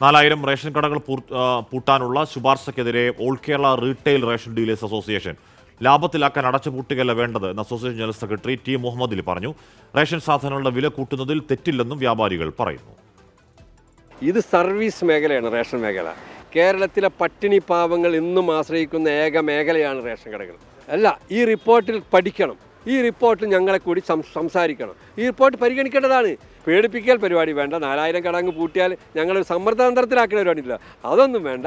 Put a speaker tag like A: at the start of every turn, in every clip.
A: 4000 ration കടകൾ പൂട്ടാനുള്ള ശുപാർശയ്ക്കെതിരെ all Kerala retail ration dealers association ലാഭത്തിലാക്കാൻ അടച്ചുപൂട്ടുകയല്ല വേണ്ടത് എന്ന് association general secretary T Muhammad Ali പറഞ്ഞു. റേഷൻ സാധനങ്ങളുടെ വില കൂട്ടുന്നതിൽ തെറ്റില്ലെന്നും വ്യാപാരികൾ പറയുന്നു.
B: ഇത് സർവീസ് മേഖലയാണ്. റേഷൻ മേഖല കേരളത്തിലെ പട്ടിണി പാവങ്ങൾ ഇന്നും ആശ്രയിക്കുന്ന ഏക മേഖലയാണ് റേഷൻ കടകൾ. അല്ല, ഈ റിപ്പോർട്ടിൽ പഠിക്കണം, ഈ റിപ്പോർട്ടിൽ ഞങ്ങളെ കൂടി സംസാരിക്കണം. ഈ റിപ്പോർട്ട് പരിഗണിക്കേണ്ടതാണ്. പേടിപ്പിക്കൽ പരിപാടി വേണ്ട. 4000 കടങ്ങ് പൂട്ടിയാൽ ഞങ്ങൾ സമ്മർദ്ദാന്തരത്തിലാക്കുന്ന പരിപാടിയില്ല, അതൊന്നും വേണ്ട.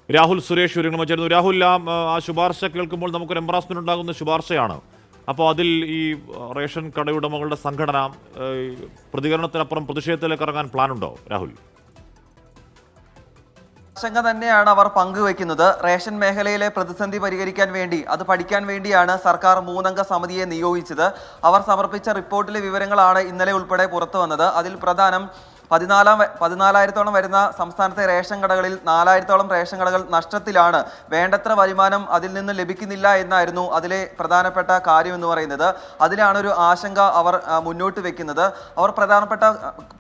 A: രാഹുൽ സുരേഷ് വിവരങ്ങൾ ചേർന്നു. രാഹുൽ, ആ ശുപാർശ കേൾക്കുമ്പോൾ നമുക്കൊരു എംബറാസ്മെന്റ് ഉണ്ടാകുന്ന ശുപാർശയാണ്. അപ്പോൾ അതിൽ ഈ റേഷൻ കടയുടമകളുടെ സംഘടന പ്രതികരണത്തിനപ്പുറം പ്രതിഷേധത്തിലേക്ക് ഇറങ്ങാൻ പ്ലാനുണ്ടോ രാഹുൽ?
C: ആശങ്ക തന്നെയാണ് അവർ പങ്കുവെക്കുന്നത്. റേഷൻ മേഖലയിലെ പ്രതിസന്ധി പരിഹരിക്കാൻ വേണ്ടി, അത് പഠിക്കാൻ വേണ്ടിയാണ് സർക്കാർ 3 അംഗ സമിതിയെ നിയോഗിച്ചത്. അവർ സമർപ്പിച്ച റിപ്പോർട്ടിലെ വിവരങ്ങളാണ് ഇന്നലെ ഉൾപ്പെടെ പുറത്തു വന്നത്. അതിൽ പ്രധാനം 14,000-ഓളം വരുന്ന സംസ്ഥാനത്തെ റേഷൻ കടകളിൽ 4,000-ഓളം റേഷൻ കടകൾ നഷ്ടത്തിലാണ്. വേണ്ടത്ര വരുമാനം അതിൽ നിന്ന് ലഭിക്കുന്നില്ല എന്നായിരുന്നു അതിലെ പ്രധാനപ്പെട്ട കാര്യം എന്ന് പറയുന്നത്. അതിലാണ് ഒരു ആശങ്ക അവർ മുന്നോട്ട് വെക്കുന്നത്. അവർ പ്രധാനപ്പെട്ട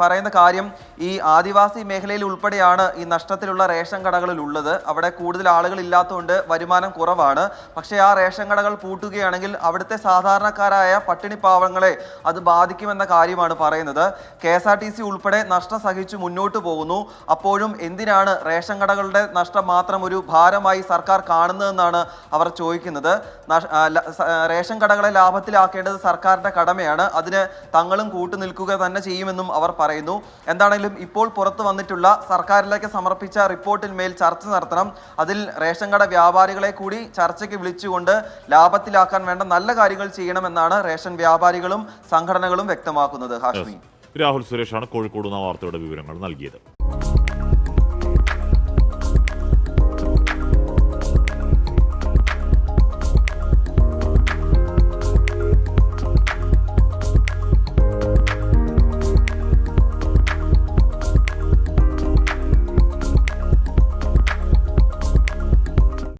C: പറയുന്ന കാര്യം, ഈ ആദിവാസി മേഖലയിൽ ഉൾപ്പെടെയാണ് ഈ നഷ്ടത്തിലുള്ള റേഷൻ കടകളിൽ ഉള്ളത്. അവിടെ കൂടുതൽ ആളുകൾ ഇല്ലാത്തതുകൊണ്ട് വരുമാനം കുറവാണ്. പക്ഷേ ആ റേഷൻ കടകൾ പൂട്ടുകയാണെങ്കിൽ അവിടുത്തെ സാധാരണക്കാരായ പട്ടിണി പാവങ്ങളെ അത് ബാധിക്കുമെന്ന കാര്യമാണ് പറയുന്നത്. KSRTC ഉൾപ്പെടെ നഷ്ടം സഹിച്ചു മുന്നോട്ട് പോകുന്നു. അപ്പോഴും എന്തിനാണ് റേഷൻ കടകളുടെ നഷ്ടം മാത്രം ഒരു ഭാരമായി സർക്കാർ കാണുന്നതെന്നാണ് അവർ ചോദിക്കുന്നത്. റേഷൻ കടകളെ ലാഭത്തിലാക്കേണ്ടത് സർക്കാരിന്റെ കടമയാണ്. അതിന് തങ്ങളും കൂട്ടുനിൽക്കുക തന്നെ ചെയ്യുമെന്നും അവർ പറയുന്നു. എന്താണെങ്കിലും ഇപ്പോൾ പുറത്തു വന്നിട്ടുള്ള സർക്കാരിലേക്ക് സമർപ്പിച്ച റിപ്പോർട്ടിൽ മേൽ ചർച്ച നടത്തണം. അതിൽ റേഷൻ കട വ്യാപാരികളെ കൂടി ചർച്ചയ്ക്ക് വിളിച്ചുകൊണ്ട് ലാഭത്തിലാക്കാൻ വേണ്ട നല്ല കാര്യങ്ങൾ ചെയ്യണമെന്നാണ് റേഷൻ വ്യാപാരികളും സംഘടനകളും വ്യക്തമാക്കുന്നത്. ഹാഷ്മി.
A: രാഹുൽ സുരേഷാണ് കോഴിക്കോട് വാർത്തയുടെ വിവരങ്ങൾ നൽകിയത്.